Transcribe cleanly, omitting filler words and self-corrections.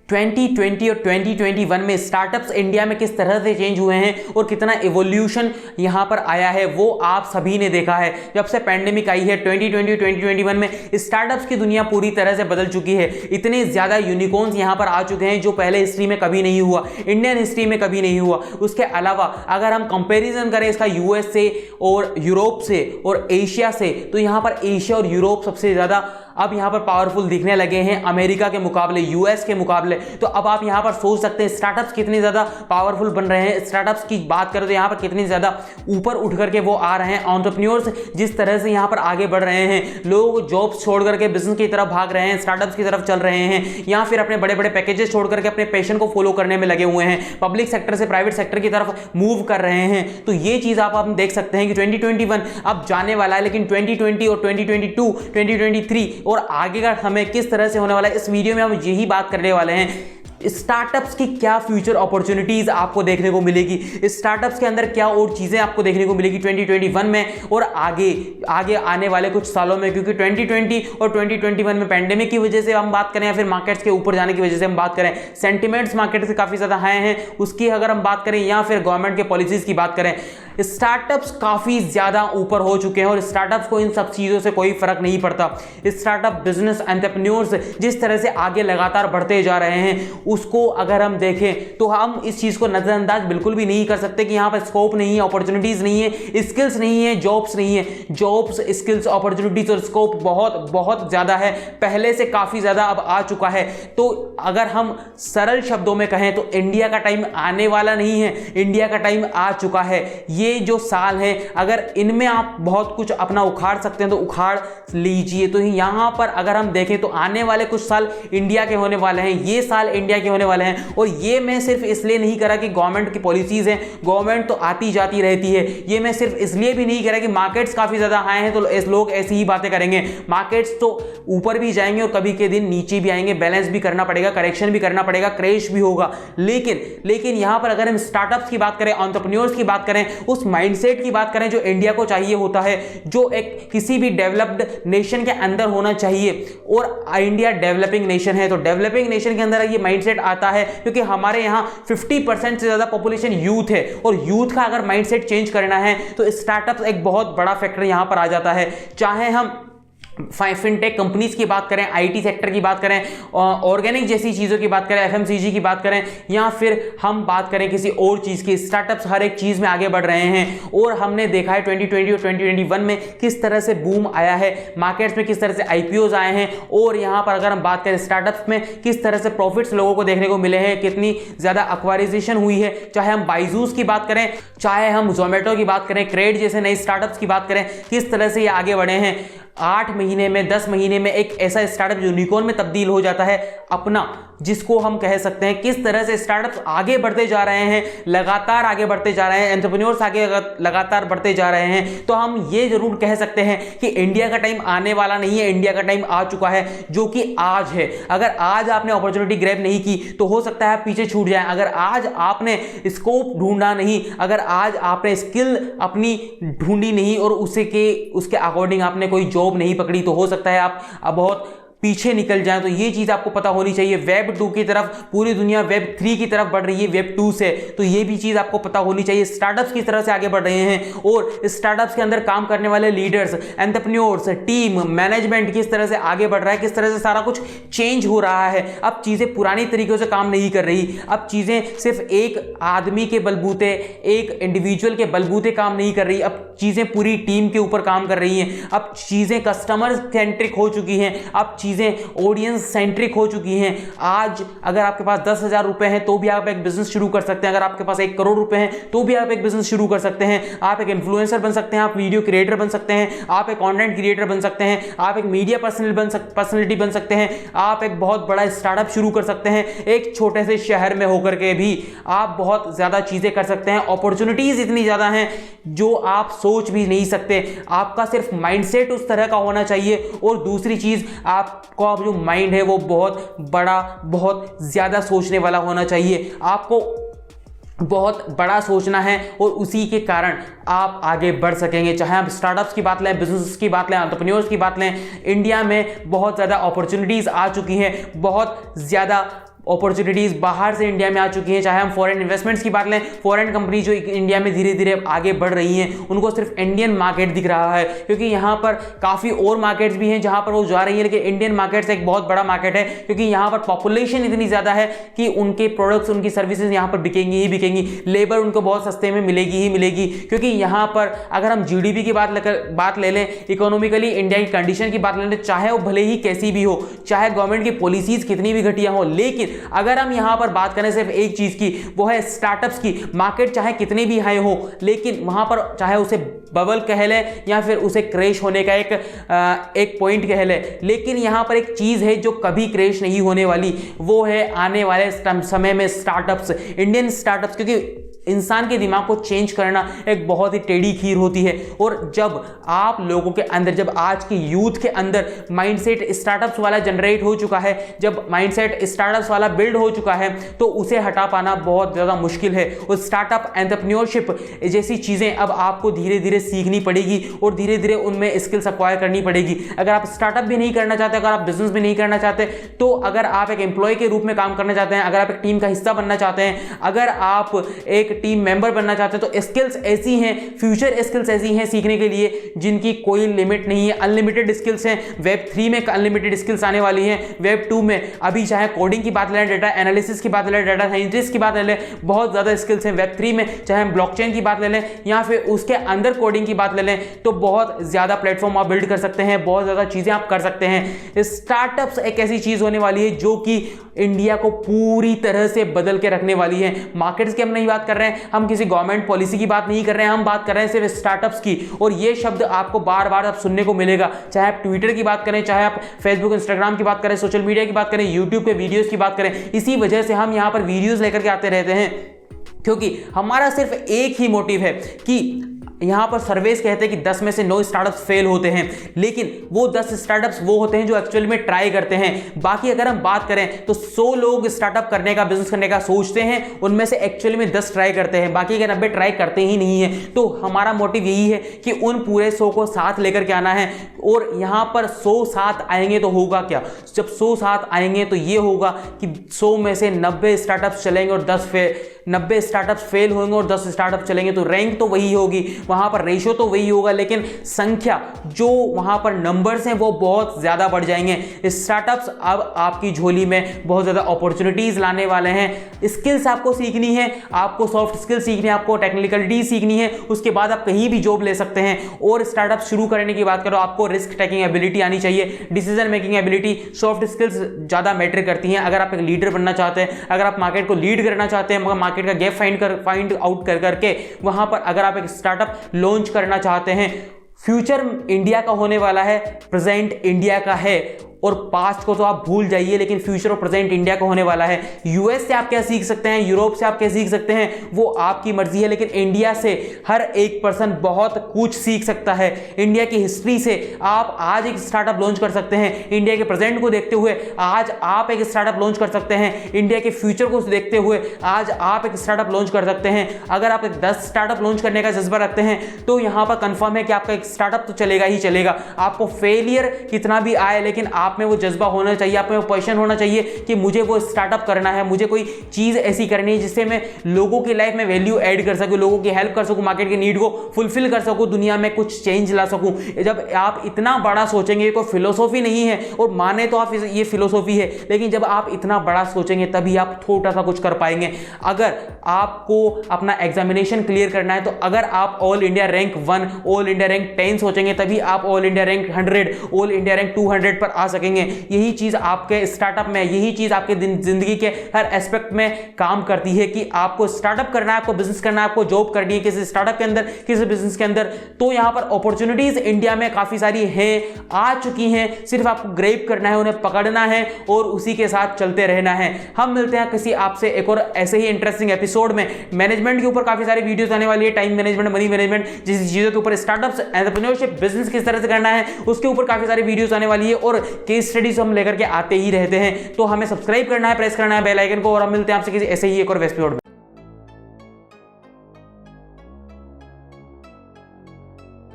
2020 और 2021 में startups India में किस तरह से चेंज हुए हैं और कितना इवोल्यूशन यहां पर आया है वो आप सभी ने देखा है। जब से पैंडेमिक आई है 2020 और 2021 में स्टार्टअप्स की दुनिया पूरी तरह से बदल चुकी है। इतने ज्यादा यूनिकॉर्न्स यहां पर आ चुके हैं जो पहले हिस्ट्री में कभी नहीं हुआ, इंडियन हिस्ट्री में कभी नहीं हुआ। उसके अलावा अगर हम कंपैरिजन करें इसका यूएस से और यूरोप से और एशिया से, तो यहां पर एशिया और यूरोप सबसे ज्यादा अब यहां पर पावरफुल दिखने लगे हैं अमेरिका के मुकाबले, यूएस के मुकाबले। तो अब आप यहां पर सोच सकते हैं स्टार्टअप्स कितने ज्यादा पावरफुल बन रहे हैं। स्टार्टअप्स की बात करें तो यहां पर कितनी ज्यादा ऊपर उठ करके वो आ रहे हैं। एंटरप्रेन्योर्स जिस तरह से यहां पर आगे बढ़ रहे हैं, लोग जॉब्स छोड़ करके बिजनेस की तरफ भाग रहे हैं, स्टार्टअप्स की तरफ चल रहे हैं, या फिर अपने बड़े बड़े पैकेजेस छोड़ करके अपने पैशन को फॉलो करने में लगे हुए हैं, पब्लिक सेक्टर से प्राइवेट सेक्टर की तरफ मूव कर रहे हैं। तो ये चीज आप देख सकते हैं कि 2021 अब जाने वाला है, लेकिन 2020 और 2022, 2023 और आगे का हमें किस तरह से होने वाला है, इस वीडियो में हम यही बात करने वाले हैं। स्टार्टअप्स की क्या फ्यूचर अपॉर्चुनिटीज आपको देखने को मिलेगी, स्टार्टअप्स के अंदर क्या और चीजें आपको देखने को मिलेगी 2021 में और आगे आने वाले कुछ सालों में। क्योंकि 2020 और 2021 में पैंडेमिक की वजह से हम बात करें या फिर मार्केट्स के ऊपर जाने की वजह से हम बात करें, सेंटिमेंट्स मार्केट से काफी ज्यादा हाई हैं, उसकी अगर हम बात करें या फिर गवर्नमेंट के पॉलिसीज की बात करें, स्टार्टअप्स काफी ज्यादा ऊपर हो चुके हैं और स्टार्टअप्स को इन सब चीजों से कोई फर्क नहीं पड़ता। स्टार्टअप बिजनेस एंटरप्रेन्योर्स जिस तरह से आगे लगातार बढ़ते जा रहे हैं, उसको अगर हम देखें तो हम इस चीज को नजरअंदाज बिल्कुल भी नहीं कर सकते कि यहां पर स्कोप नहीं है, अपॉर्चुनिटीज नहीं है, स्किल्स नहीं है, जॉब्स नहीं है। जॉब्स, स्किल्स, अपॉर्चुनिटीज और स्कोप बहुत बहुत ज्यादा है, पहले से काफी ज्यादा अब आ चुका है। तो अगर हम सरल शब्दों में कहें तो इंडिया का टाइम आने वाला नहीं है, इंडिया का टाइम आ चुका है। ये जो साल है अगर इनमें आप बहुत कुछ अपना उखाड़ सकते हैं तो उखाड़ लीजिए। तो यहां पर अगर हम देखें तो आने वाले कुछ साल इंडिया के होने वाले हैं, ये साल इंडिया के होने वाले हैं। और ये मैं सिर्फ इसलिए नहीं करा कि गवर्नमेंट की पॉलिसीज हैं, गवर्नमेंट तो आती जाती रहती है, ये मैं सिर्फ इसलिए भी नहीं करा कि मार्केट्स काफी ज्यादा हाई हैं तो लोग ऐसी ही बातें करेंगे। मार्केट्स तो ऊपर भी जाएंगे और कभी के दिन नीचे भी आएंगे, बैलेंस भी करना पड़ेगा, करेक्शन भी करना पड़ेगा, क्रैश भी होगा। लेकिन यहां पर अगर हम स्टार्टअप्स की बात करें, एंटरप्रेन्योर्स की बात करें, उस माइंडसेट की बात करें जो इंडिया को चाहिए होता है, जो एक किसी भी डेवलप्ड नेशन के अंदर होना चाहिए, और इंडिया डेवलपिंग नेशन है, तो डेवलपिंग नेशन के अंदर ये माइंडसेट आता है क्योंकि हमारे यहां 50% से ज्यादा पॉपुलेशन यूथ है और यूथ का अगर माइंडसेट चेंज करना है तो स्टार्टअप एक बहुत बड़ा फैक्टर यहां पर आ जाता है। चाहे हम फिनटेक कंपनीज की बात करें, आईटी सेक्टर की बात करें, ऑर्गेनिक जैसी चीज़ों की बात करें, एफएमसीजी की बात करें, या फिर हम बात करें किसी और चीज़ की, स्टार्टअप्स हर एक चीज़ में आगे बढ़ रहे हैं। और हमने देखा है 2020 और 2021 में किस तरह से बूम आया है, मार्केट्स में किस तरह से आईपीओज आए हैं, और यहाँ पर अगर हम बात करें स्टार्टअप्स में किस तरह से प्रॉफिट्स लोगों को देखने को मिले हैं, कितनी ज़्यादा एक्वाइजेशन हुई है। चाहे हम बाइजूस की बात करें, चाहे हम जोमेटो की बात करें, क्रेड जैसे नए स्टार्टअप्स की बात करें, किस तरह से ये आगे बढ़े हैं। 8 महीने में, 10 महीने में एक ऐसा स्टार्टअप यूनिकॉर्न में तब्दील हो जाता है अपना, जिसको हम कह सकते हैं किस तरह से स्टार्टअप्स आगे बढ़ते जा रहे हैं, लगातार आगे बढ़ते जा रहे हैं, एंटरप्रेन्योर्स आगे लगातार बढ़ते जा रहे हैं। तो हम ये जरूर कह सकते हैं कि इंडिया का टाइम आने वाला नहीं है, इंडिया का टाइम आ चुका है, जो कि आज है। अगर आज आपने अपॉर्चुनिटी ग्रैब नहीं की तो हो सकता है आप पीछे छूट जाएं। अगर आज आपने स्कोप ढूंढा नहीं, अगर आज आपने स्किल अपनी ढूंढी नहीं और उसके अकॉर्डिंग आपने कोई जॉब नहीं पकड़ी, तो हो सकता है आप अब बहुत पीछे निकल जाएं। तो ये चीज आपको पता होनी चाहिए। वेब 2 की तरफ पूरी दुनिया वेब 3 की तरफ बढ़ रही है, वेब 2 से, तो ये भी चीज आपको पता होनी चाहिए। स्टार्टअप्स किस तरह से आगे बढ़ रहे हैं और स्टार्टअप्स के अंदर काम करने वाले लीडर्स, एंटरप्रेन्योर्स, टीम, मैनेजमेंट किस तरह से आगे बढ़ रहा है, किस तरह से सारा कुछ चेंज हो रहा है। अब चीजें पुरानी तरीकों से काम नहीं कर रही, अब चीजें सिर्फ एक आदमी के बलबूते, एक इंडिविजुअल के बलबूते काम नहीं कर रही, अब चीजें पूरी टीम के ऊपर काम कर रही हैं। अब चीजें कस्टमर सेंट्रिक हो चुकी हैं, अब चीजें ऑडियंस सेंट्रिक हो चुकी हैं। आज अगर आपके पास 10,000 रुपए हैं तो भी आप एक बिजनेस शुरू कर सकते हैं, अगर आपके पास 1 करोड़ रुपए हैं तो भी आप एक बिजनेस शुरू कर सकते हैं। आप एक इन्फ्लुएंसर बन सकते हैं, आप वीडियो क्रिएटर बन सकते हैं, आप एक कंटेंट क्रिएटर बन सकते हैं, आप एक मीडिया पर्सनैलिटी बन सकते हैं, आप एक बहुत बड़ा स्टार्टअप शुरू कर सकते हैं। एक छोटे से शहर में होकर के भी आप बहुत ज्यादा चीजें कर सकते हैं। अपॉर्चुनिटीज इतनी ज्यादा हैं जो आप सोच भी नहीं सकते। आपका सिर्फ माइंडसेट उस तरह का होना चाहिए, और दूसरी चीज आपका जो माइंड है वो बहुत बड़ा, बहुत ज्यादा सोचने वाला होना चाहिए। आपको बहुत बड़ा सोचना है और उसी के कारण आप आगे बढ़ सकेंगे। चाहे आप स्टार्टअप्स की बात लें, बिजनेस की बात लें, एंटरप्रेन्योर्स की बात लें, इंडिया में बहुत ज़्यादा अपॉर्चुनिटीज़ आ चुकी हैं, बहुत ज़्यादा अपॉर्चुनिटीज बाहर से इंडिया में आ चुकी हैं। चाहे हम फॉरेन इन्वेस्टमेंट्स की बात लें, फॉरेन कंपनी जो इंडिया में धीरे धीरे आगे बढ़ रही हैं, उनको सिर्फ इंडियन मार्केट दिख रहा है, क्योंकि यहाँ पर काफ़ी और मार्केट्स भी हैं जहाँ पर वो जा रही है, लेकिन इंडियन मार्केट्स एक बहुत बड़ा मार्केट है, क्योंकि यहाँ पर पॉपुलेशन इतनी ज़्यादा है कि उनके प्रोडक्ट्स, उनकी सर्विसेज यहाँ पर बिकेंगी ही बिकेंगी, लेबर उनको बहुत सस्ते में मिलेगी ही मिलेगी। क्योंकि यहाँ पर अगर हम जीडीपी की बात ले लें, इकोनॉमिकली इंडिया की कंडीशन की बात ले लें, चाहे वो भले ही कैसी भी हो, चाहे गवर्नमेंट की पॉलिसीज कितनी भी घटिया हो, लेकिन अगर हम यहाँ पर बात करें सिर्फ एक चीज़ की, वो है स्टार्टअप्स की। मार्केट चाहे कितने भी हाई हो, लेकिन वहाँ पर चाहे उसे बबल कह लें या फिर उसे क्रैश होने का एक पॉइंट कह लें, लेकिन यहाँ पर एक चीज़ है जो कभी क्रैश नहीं होने वाली, वो है आने वाले समय में स्टार्टअप्स, इंडियन स्टार्टअप्स। क्योंकि इंसान के दिमाग को चेंज करना एक बहुत ही टेढ़ी खीर होती है, और जब आप लोगों के अंदर, जब आज की यूथ के अंदर माइंडसेट स्टार्टअप्स वाला जनरेट हो चुका है, जब माइंडसेट स्टार्टअप्स वाला बिल्ड हो चुका है, तो उसे हटा पाना बहुत ज़्यादा मुश्किल है। और स्टार्टअप एंटरप्रेन्योरशिप जैसी चीज़ें अब आपको धीरे धीरे सीखनी पड़ेगी और धीरे धीरे उनमें स्किल्स एक्वायर करनी पड़ेगी। अगर आप स्टार्टअप भी नहीं करना चाहते, अगर आप बिजनेस भी नहीं करना चाहते, तो अगर आप एक एम्प्लॉय के रूप में काम करना चाहते हैं, अगर आप एक टीम का हिस्सा बनना चाहते हैं, अगर आप एक टीम मेंबर बनना चाहते हैं, तो स्किल्स ऐसी हैं, फ्यूचर स्किल्स ऐसी हैं सीखने के लिए जिनकी कोई लिमिट नहीं है, अनलिमिटेड स्किल्स हैं। वेब 3 में अनलिमिटेड स्किल्स आने वाली हैं, वेब 2 में अभी चाहे कोडिंग की बात ले लें, डेटा एनालिसिस की बात ले लें, डेटा साइंटिस्ट की बात ले लें, बहुत ज़्यादा स्किल्स हैं। वेब 3 में चाहे हम ब्लॉकचेन की बात ले लें या फिर उसके अंदर कोडिंग की बात ले लें, तो बहुत ज़्यादा प्लेटफॉर्म आप बिल्ड कर सकते हैं, बहुत ज़्यादा चीज़ें आप कर सकते हैं। स्टार्टअप्स एक ऐसी चीज़ होने वाली है जो कि इंडिया को पूरी तरह से बदल के रखने वाली है। मार्केट्स की हम नहीं बात कर रहे हैं, हम किसी गवर्नमेंट पॉलिसी की बात नहीं कर रहे हैं, हम बात कर रहे हैं सिर्फ स्टार्टअप्स की। और ये शब्द आपको बार बार अब सुनने को मिलेगा, चाहे आप ट्विटर की बात करें, चाहे आप फेसबुक इंस्टाग्राम की बात करें, सोशल मीडिया की बात करें, यूट्यूब पे वीडियोस की बात करें। इसी वजह से हम यहाँ पर वीडियोस लेकर के आते रहते हैं, क्योंकि हमारा सिर्फ एक ही मोटिव है कि यहाँ पर सर्वेस कहते हैं कि 10 में से 9 स्टार्टअप्स फेल होते हैं, लेकिन वो 10 स्टार्टअप्स वो होते हैं जो एक्चुअली में ट्राई करते हैं। बाकी अगर हम बात करें तो 100 लोग स्टार्टअप करने का, बिजनेस करने का सोचते हैं, उनमें से एक्चुअली में 10 ट्राई करते हैं, बाकी के 90 ट्राई करते ही नहीं है। तो हमारा मोटिव यही है कि उन पूरे 100 को साथ लेकर के आना है। और यहाँ पर 100 साथ आएंगे तो होगा क्या, जब 100 साथ आएंगे तो ये होगा कि 100 में से 90 स्टार्टअप्स चलेंगे और 90 स्टार्टअप्स फेल होंगे और 10 स्टार्टअप चलेंगे, तो रैंक तो वही होगी, वहां पर रेशो तो वही होगा, लेकिन संख्या जो वहां पर नंबर्स हैं वो बहुत ज्यादा बढ़ जाएंगे। स्टार्टअप्स अब आपकी झोली में बहुत ज्यादा अपॉर्चुनिटीज लाने वाले हैं। स्किल्स आपको सीखनी है, आपको सॉफ्ट स्किल्स सीखनी है, आपको टेक्निकलिटी सीखनी है, उसके बाद आप कहीं भी जॉब ले सकते हैं। और स्टार्टअप शुरू करने की बात करो, आपको रिस्क टेकिंग एबिलिटी आनी चाहिए, decision making ability, soft skills ज्यादा मैटर करती हैं। अगर आप एक लीडर बनना चाहते हैं, अगर आप मार्केट को लीड करना चाहते हैं, मगर का गैप फाइंड आउट करके वहां पर अगर आप एक स्टार्टअप लॉन्च करना चाहते हैं, फ्यूचर इंडिया का होने वाला है, प्रेजेंट इंडिया का है, और पास्ट को तो आप भूल जाइए, लेकिन फ्यूचर और प्रेजेंट इंडिया का होने वाला है। यूएस से आप क्या सीख सकते हैं, यूरोप से आप क्या सीख सकते हैं, वो आपकी मर्जी है, लेकिन इंडिया से हर एक पर्सन बहुत कुछ सीख सकता है। इंडिया की हिस्ट्री से आप आज एक स्टार्टअप लॉन्च कर सकते हैं, इंडिया के प्रेजेंट को देखते हुए आज आप एक स्टार्टअप लॉन्च कर सकते हैं, इंडिया के फ्यूचर को देखते हुए आज आप एक स्टार्टअप लॉन्च कर सकते हैं। अगर आप 10 स्टार्टअप लॉन्च करने का जज्बा रखते हैं तो यहां पर कंफर्म है कि आपका एक स्टार्टअप तो चलेगा ही चलेगा। आपको फेलियर कितना भी आए, लेकिन आप में वो जज्बा होना चाहिए, आप में वो पैशन होना चाहिए कि मुझे वो स्टार्टअप करना है, मुझे कोई चीज ऐसी करनी है जिससे मैं लोगों की लाइफ में वैल्यू ऐड कर सकूं, लोगों की हेल्प कर सकूं, मार्केट की नीड को फुलफिल कर सकूं, दुनिया में कुछ चेंज ला सकूं। जब आप इतना बड़ा सोचेंगे, कोई फिलोसॉफी नहीं है, और माने तो आप ये फिलोसॉफी है, लेकिन जब आप इतना बड़ा सोचेंगे तभी आप छोटा सा कुछ कर पाएंगे। अगर आपको अपना एग्जामिनेशन क्लियर करना है, तो अगर आप all India rank 1, all India rank 10 सोचेंगे, तभी आप all India rank 100, all India rank 200 पर आ सकेंगे। यही चीज आपके स्टार्टअप में, यही चीज आपके जिंदगी के हर एस्पेक्ट में काम करती है कि आपको स्टार्टअप करना है, आपको बिजनेस करना है, आपको जॉब करनी है किसी स्टार्टअप के अंदर, किसी बिजनेस के अंदर। तो यहां पर अपॉर्चुनिटीज इंडिया में काफी सारी हैं, आ चुकी हैं, सिर्फ आपको ग्रैब करना है, उन्हें पकड़ना है और उसी के साथ चलते रहना है। हम मिलते हैं किसी आपसे एक और ऐसे ही इंटरेस्टिंग एपिसोड में। मैनेजमेंट के ऊपर काफी सारी वीडियोस आने वाली है, टाइम मैनेजमेंट, मनी मैनेजमेंट, जिस चीजों के ऊपर स्टार्टअप्स, एंटरप्रेन्योरशिप, बिजनेस किस तरह से करना है, उसके ऊपर काफी सारी वीडियोस आने वाली है, और केस स्टडीज हम लेकर के आते ही रहते हैं। तो हमें सब्सक्राइब करना है, प्रेस करना है बेल आइकन को, और हम मिलते हैं आपसे किसी ऐसे ही एक और एपिसोड में।